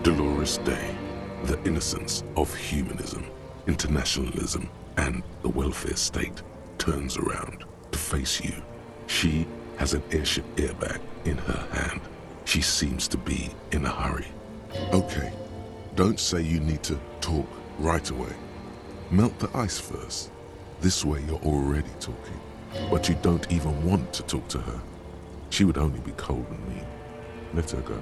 Dolores Dei, the innocence of humanism, internationalism, and the welfare state, turns around to face you. She has an airship airbag in her hand. She seems to be in a hurry. Okay, don't say you need to talk right away. Melt the ice first. This way you're already talking. But you don't even want to talk to her. She would only be cold and mean. Let her go.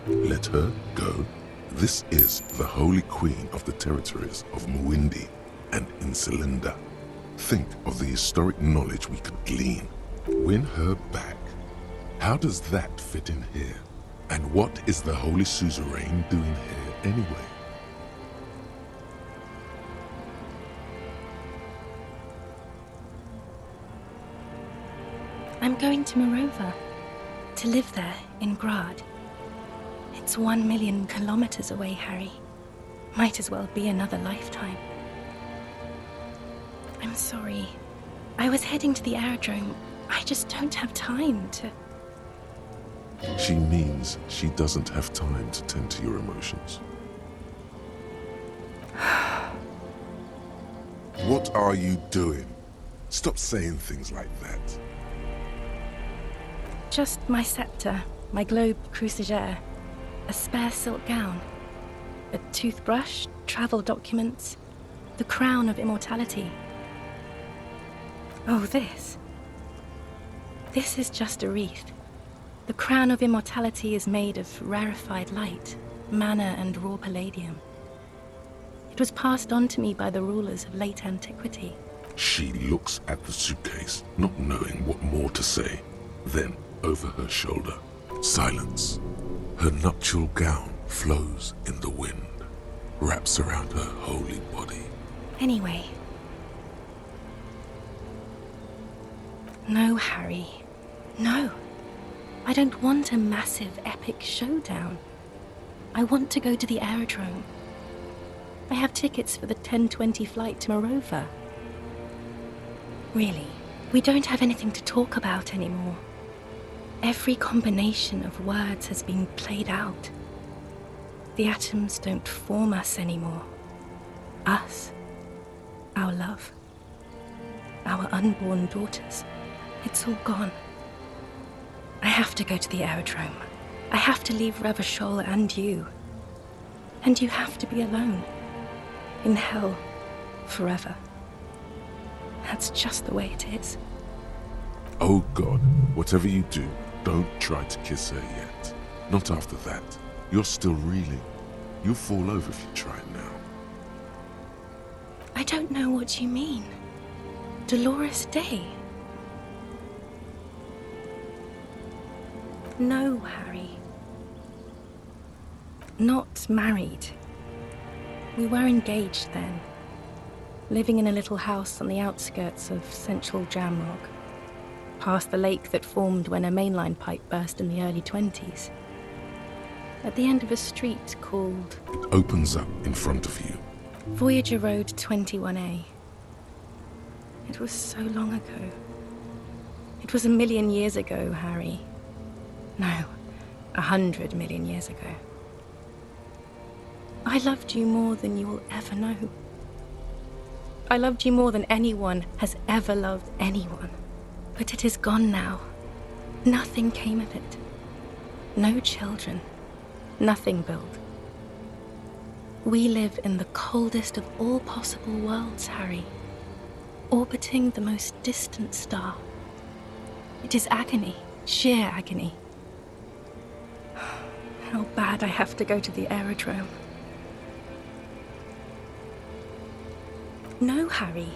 Let her go? This is the Holy Queen of the territories of Mwindi and Insulinda. Think of the historic knowledge we could glean. Win her back. How does that fit in here? And what is the Holy Suzerain doing here anyway? I'm going to Morova, to live there in Grad. It's 1 million kilometers away, Harry. Might as well be another lifetime. I'm sorry. I was heading to the aerodrome. I just don't have time to... She means she doesn't have time to tend to your emotions. What are you doing? Stop saying things like that. Just my scepter, my globe cruciger, a spare silk gown, a toothbrush, travel documents, the crown of immortality. Oh, this. This is just a wreath. The crown of immortality is made of rarefied light, mana and raw palladium. It was passed on to me by the rulers of late antiquity. She looks at the suitcase, not knowing what more to say. Then, over her shoulder, silence. Her nuptial gown flows in the wind, wraps around her holy body. Anyway. No, Harry. No. I don't want a massive, epic showdown. I want to go to the aerodrome. I have tickets for the 10:20 flight to Morova. Really, we don't have anything to talk about anymore. Every combination of words has been played out. The atoms don't form us anymore. Us. Our love. Our unborn daughters. It's all gone. I have to go to the aerodrome. I have to leave Revachol and you. And you have to be alone. In hell. Forever. That's just the way it is. Oh God, whatever you do, don't try to kiss her yet. Not after that. You're still reeling. You'll fall over if you try now. I don't know what you mean. Dolores Dei. No, Harry. Not married. We were engaged then. Living in a little house on the outskirts of central Jamrock. Past the lake that formed when a mainline pipe burst in the early 20s. At the end of a street called... It opens up in front of you. Voyager Road 21A. It was so long ago. It was 1 million years ago, Harry. No, 100 million years ago. I loved you more than you will ever know. I loved you more than anyone has ever loved anyone. But it is gone now. Nothing came of it. No children. Nothing built. We live in the coldest of all possible worlds, Harry. Orbiting the most distant star. It is agony, sheer agony. How bad I have to go to the aerodrome. No, Harry.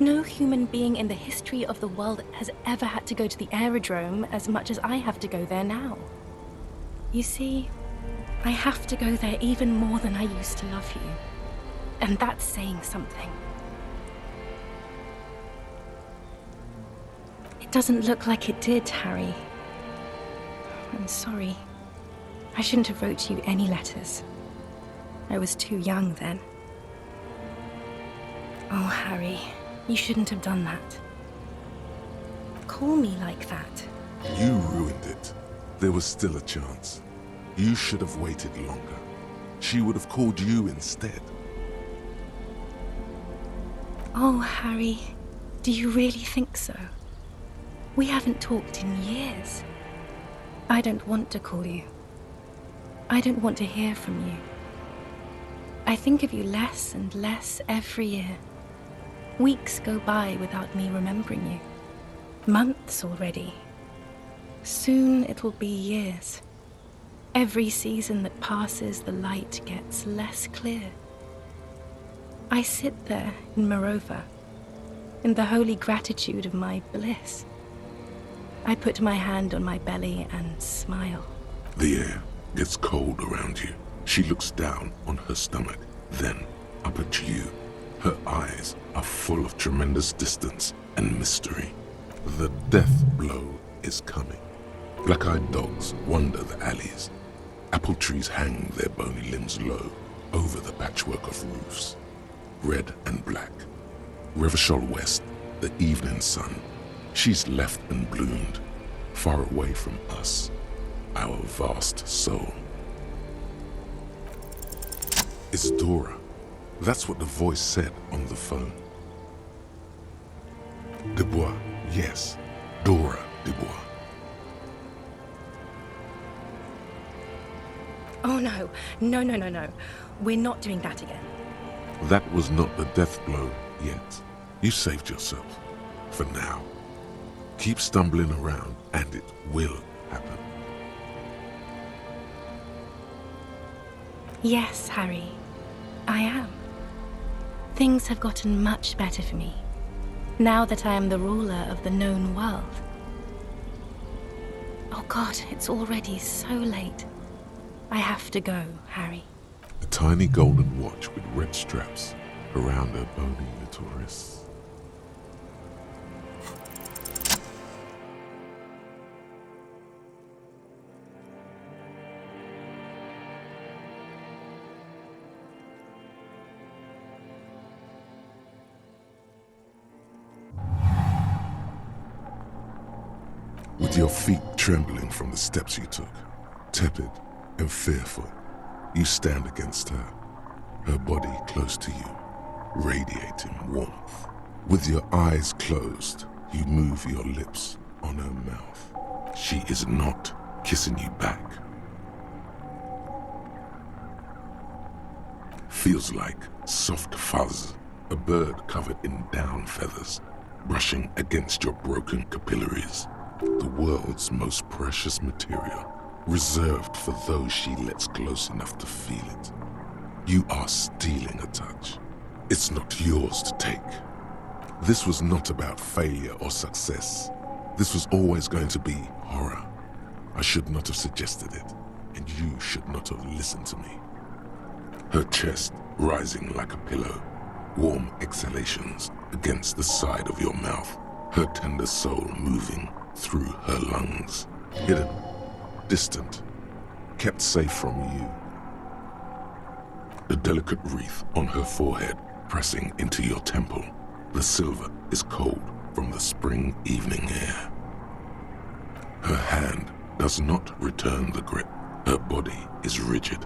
No human being in the history of the world has ever had to go to the aerodrome as much as I have to go there now. You see, I have to go there even more than I used to love you. And that's saying something. It doesn't look like it did, Harry. I'm sorry. I shouldn't have wrote you any letters. I was too young then. Oh, Harry, you shouldn't have done that. Call me like that. You ruined it. There was still a chance. You should have waited longer. she would have called you instead. Oh, Harry, do you really think so? We haven't talked in years. I don't want to call you. I don't want to hear from you. I think of you less and less every year. Weeks go by without me remembering you. Months already. Soon it will be years. Every season that passes, the light gets less clear. I sit there in Morova, in the holy gratitude of my bliss. I put my hand on my belly and smile. The air gets cold around you. She looks down on her stomach, then up at you. Her eyes are full of tremendous distance and mystery. The death blow is coming. Black-eyed dogs wander the alleys. Apple trees hang their bony limbs low over the patchwork of roofs. Red and black. Revachol West, the evening sun. She's left and bloomed, far away from us, our vast soul. It's Dora. That's what the voice said on the phone. Dubois, yes, Dora Dubois. Oh no, no. We're not doing that again. That was not the death blow yet. You saved yourself. For now. Keep stumbling around and it will happen. Yes, Harry, I am. Things have gotten much better for me, now that I am the ruler of the known world. Oh God, it's already so late. I have to go, Harry. A tiny golden watch with red straps around her bony little wrists. With your feet trembling from the steps you took, tepid and fearful, you stand against her body close to you, radiating warmth. With your eyes closed, you move your lips on her mouth. She is not kissing you back. Feels like soft fuzz, a bird covered in down feathers, brushing against your broken capillaries. The world's most precious material, reserved for those she lets close enough to feel it. You are stealing a touch. It's not yours to take. This was not about failure or success. This was always going to be horror. I should not have suggested it, and you should not have listened to me. Her chest rising like a pillow, warm exhalations against the side of your mouth, her tender soul moving through her lungs. Hidden, distant, kept safe from you. The delicate wreath on her forehead pressing into your temple. The silver is cold from the spring evening air. Her hand does not return the grip. Her body is rigid.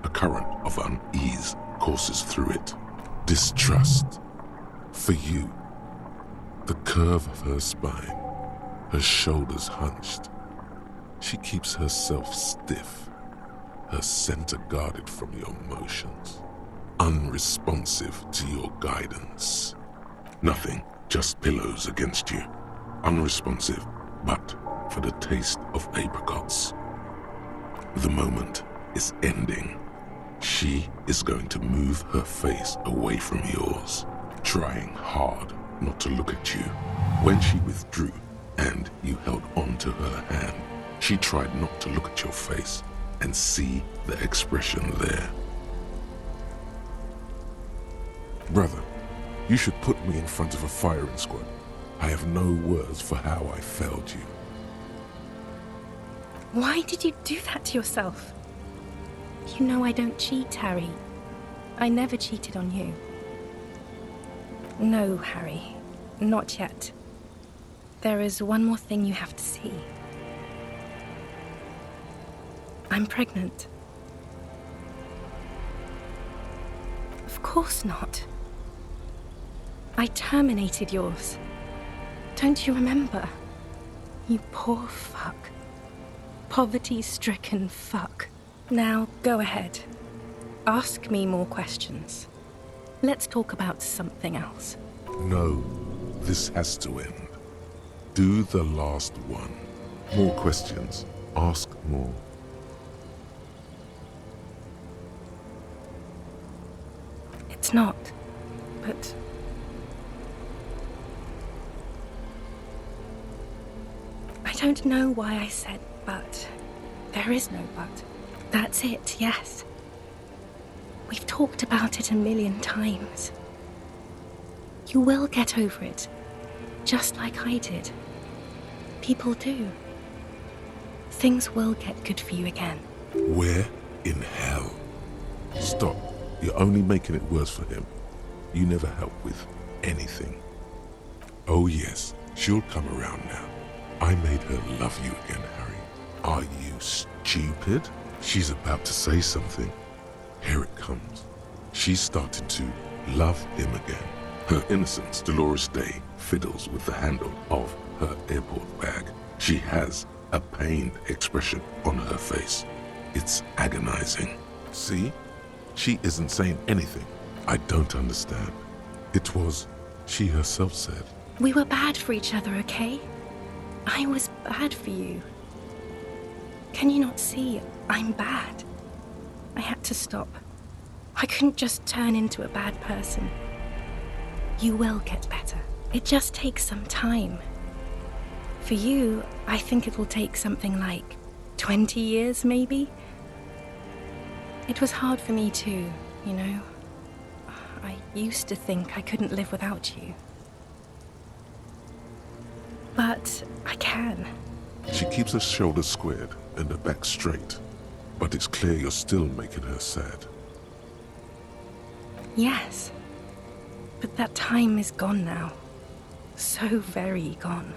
A current of unease courses through it. Distrust. For you. The curve of her spine. Her shoulders hunched. She keeps herself stiff, her center guarded from your motions, unresponsive to your guidance. Nothing, just pillows against you. Unresponsive, but for the taste of apricots. The moment is ending. She is going to move her face away from yours, trying hard not to look at you. When she withdrew, and you held on to her hand, she tried not to look at your face and see the expression there. Brother, you should put me in front of a firing squad. I have no words for how I failed you. Why did you do that to yourself? You know I don't cheat, Harry. I never cheated on you. No, Harry, not yet. There is one more thing you have to see. I'm pregnant. course not. I terminated yours. Don't you remember? You poor fuck. Poverty-stricken fuck. Now, go ahead. Ask me more questions. Let's talk about something else. No, this has to end. Do the last one. More questions. Ask more. It's not, but... I don't know why I said but. There is no but. That's it, yes. We've talked about it a million times. You will get over it, just like I did. People do. Things will get good for you again. Where in hell? Stop. You're only making it worse for him. You never help with anything. Oh yes, she'll come around now. I made her love you again, Harry. Are you stupid? She's about to say something. Here it comes. She's started to love him again. Her innocence, Dolores Dei, fiddles with the handle of her airport bag. She has a pained expression on her face. It's agonizing. See? She isn't saying anything. I don't understand. It was, she herself said. We were bad for each other, okay? I was bad for you. Can you not see I'm bad? I had to stop. I couldn't just turn into a bad person. You will get better. It just takes some time. For you, I think it will take something like 20 years, maybe? It was hard for me too, you know? I used to think I couldn't live without you. But I can. She keeps her shoulders squared and her back straight. But it's clear you're still making her sad. Yes. But that time is gone now. So very gone.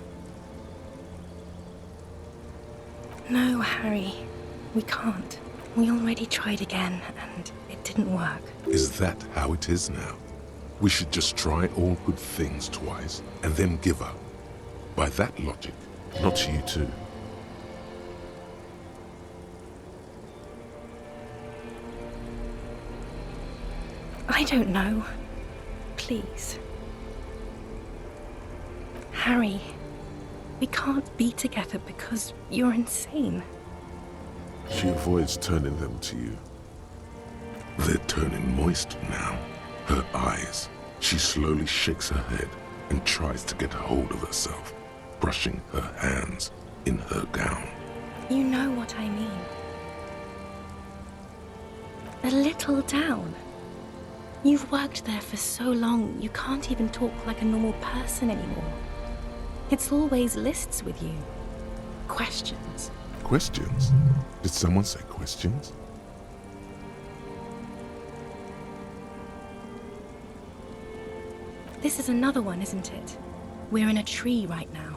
No, Harry. We can't. We already tried again, and it didn't work. Is that how it is now? We should just try all good things twice, and then give up. By that logic, not you too. I don't know. Please. Harry, we can't be together because you're insane. She avoids turning them to you. They're turning moist now. Her eyes. She slowly shakes her head and tries to get hold of herself, brushing her hands in her gown. You know what I mean. A little down. You've worked there for so long, you can't even talk like a normal person anymore. It's always lists with you. Questions. Questions? Did someone say questions? This is another one, isn't it? We're in a tree right now.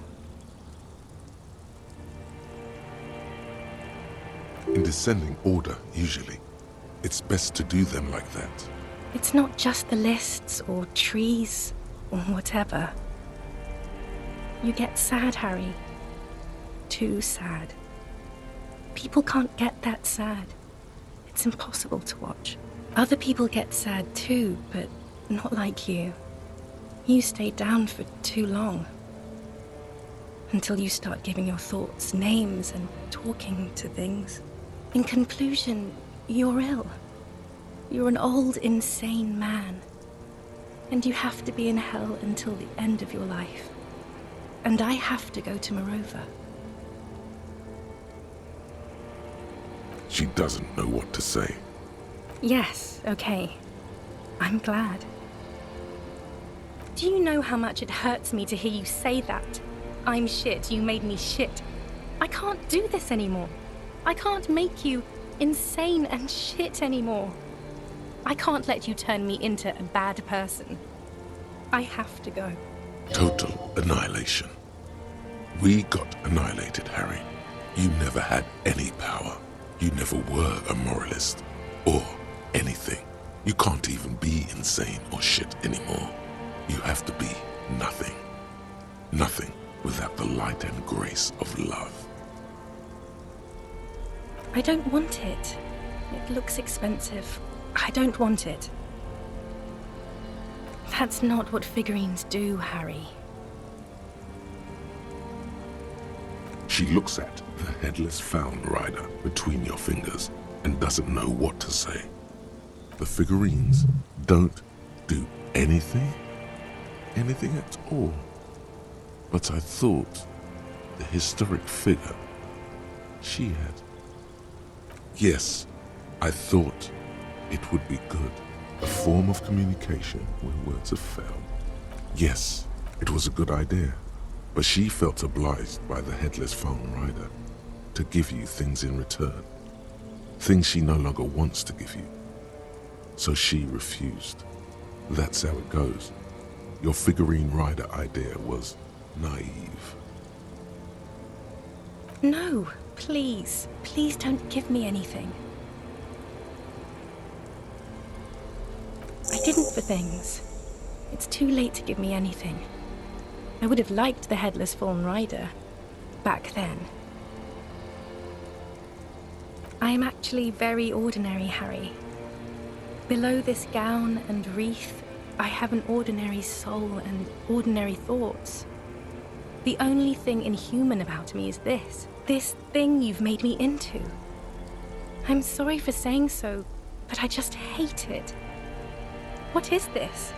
In descending order, usually. It's best to do them like that. It's not just the lists or trees or whatever. You get sad, Harry. Too sad. People can't get that sad. It's impossible to watch. Other people get sad too, but not like you. You stay down for too long. Until you start giving your thoughts names and talking to things. In conclusion, you're ill. You're an old, insane man. And you have to be in hell until the end of your life. And I have to go to Morova. She doesn't know what to say. Yes, okay. I'm glad. Do you know how much it hurts me to hear you say that? I'm shit, you made me shit. I can't do this anymore. I can't make you insane and shit anymore. I can't let you turn me into a bad person. I have to go. Total annihilation. We got annihilated, Harry. You never had any power. You never were a moralist. Or anything. You can't even be insane or shit anymore. You have to be nothing. Nothing without the light and grace of love. I don't want it. It looks expensive. I don't want it. That's not what figurines do, Harry. She looks at the headless Found Rider between your fingers and doesn't know what to say. The figurines don't do anything? Anything at all? But I thought the historic figure she had. Yes, I thought it would be good. A form of communication where words have failed. Yes, it was a good idea. But she felt obliged by the headless Found Rider to give you things in return. Things she no longer wants to give you. So she refused. That's how it goes. Your figurine rider idea was naive. No, please. Please don't give me anything. I didn't for things. It's too late to give me anything. I would have liked the headless Fallen Rider back then. I am actually very ordinary, Harry. Below this gown and wreath, I have an ordinary soul and ordinary thoughts. The only thing inhuman about me is this thing you've made me into. I'm sorry for saying so, but I just hate it. What is this?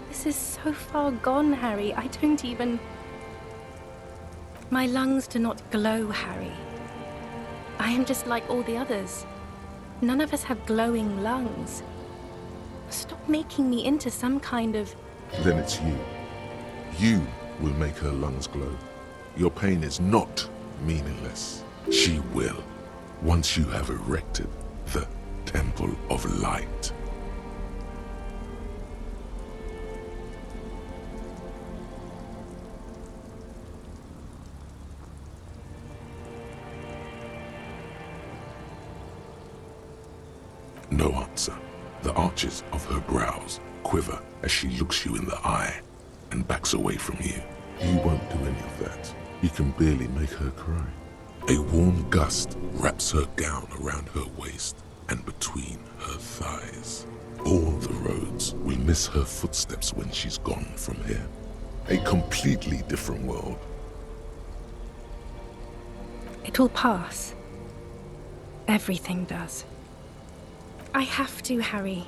This is so far gone, Harry. I don't even... My lungs do not glow, Harry. I am just like all the others. None of us have glowing lungs. Stop making me into some kind of... Then it's you. You will make her lungs glow. Your pain is not meaningless. She will, once you have erected the Temple of Light. No answer. The arches of her brows quiver as she looks you in the eye and backs away from you. You won't do any of that. You can barely make her cry. A warm gust wraps her gown around her waist and between her thighs. All the roads will miss her footsteps when she's gone from here. A completely different world. It'll pass. Everything does. I have to, Harry.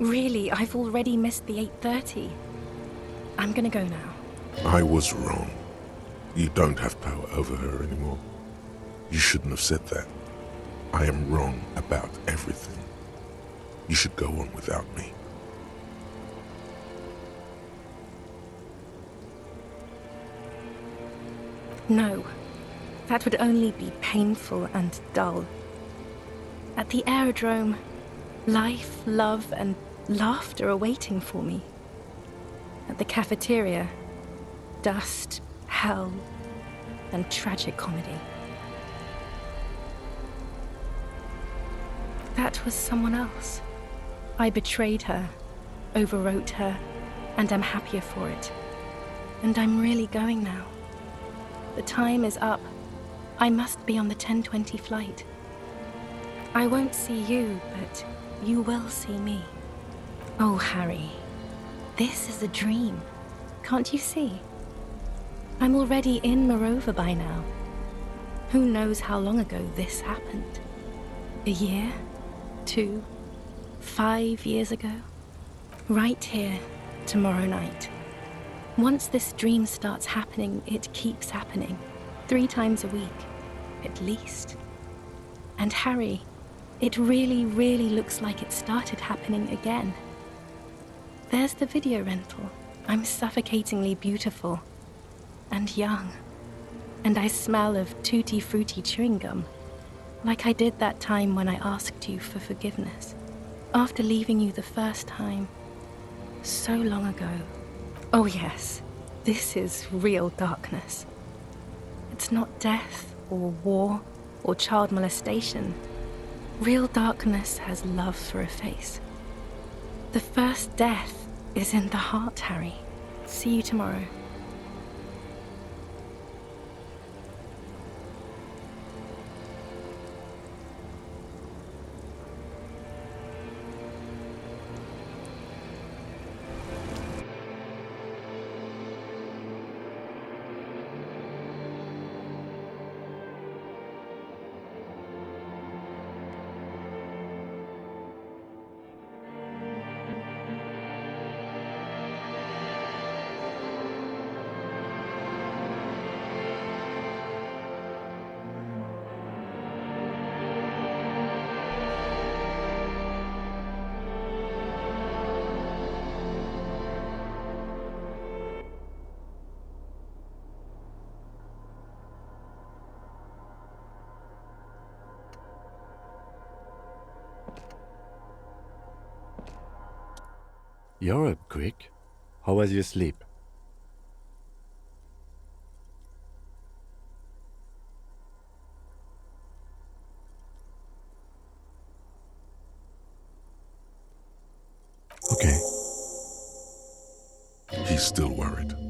Really, I've already missed the 8:30. I'm gonna go now. I was wrong. You don't have power over her anymore. You shouldn't have said that. I am wrong about everything. You should go on without me. No, that would only be painful and dull. At the aerodrome, life, love, and laughter are waiting for me. At the cafeteria, dust, hell, and tragic comedy. That was someone else. I betrayed her, overwrote her, and I'm happier for it. And I'm really going now. The time is up. I must be on the 10:20 flight. I won't see you, but you will see me. Oh, Harry, this is a dream. Can't you see? I'm already in Morova by now. Who knows how long ago this happened? A year? 2? 5 years ago? Right here, tomorrow night. Once this dream starts happening, it keeps happening. 3 times a week, at least. And Harry, it really, really looks like it started happening again. There's the video rental. I'm suffocatingly beautiful. And young. And I smell of tutti frutti chewing gum. Like I did that time when I asked you for forgiveness. After leaving you the first time. So long ago. Oh yes, this is real darkness. It's not death, or war, or child molestation. Real darkness has love for a face. The first death is in the heart, Harry. See you tomorrow. You're up quick. How was your sleep? Okay. He's still worried.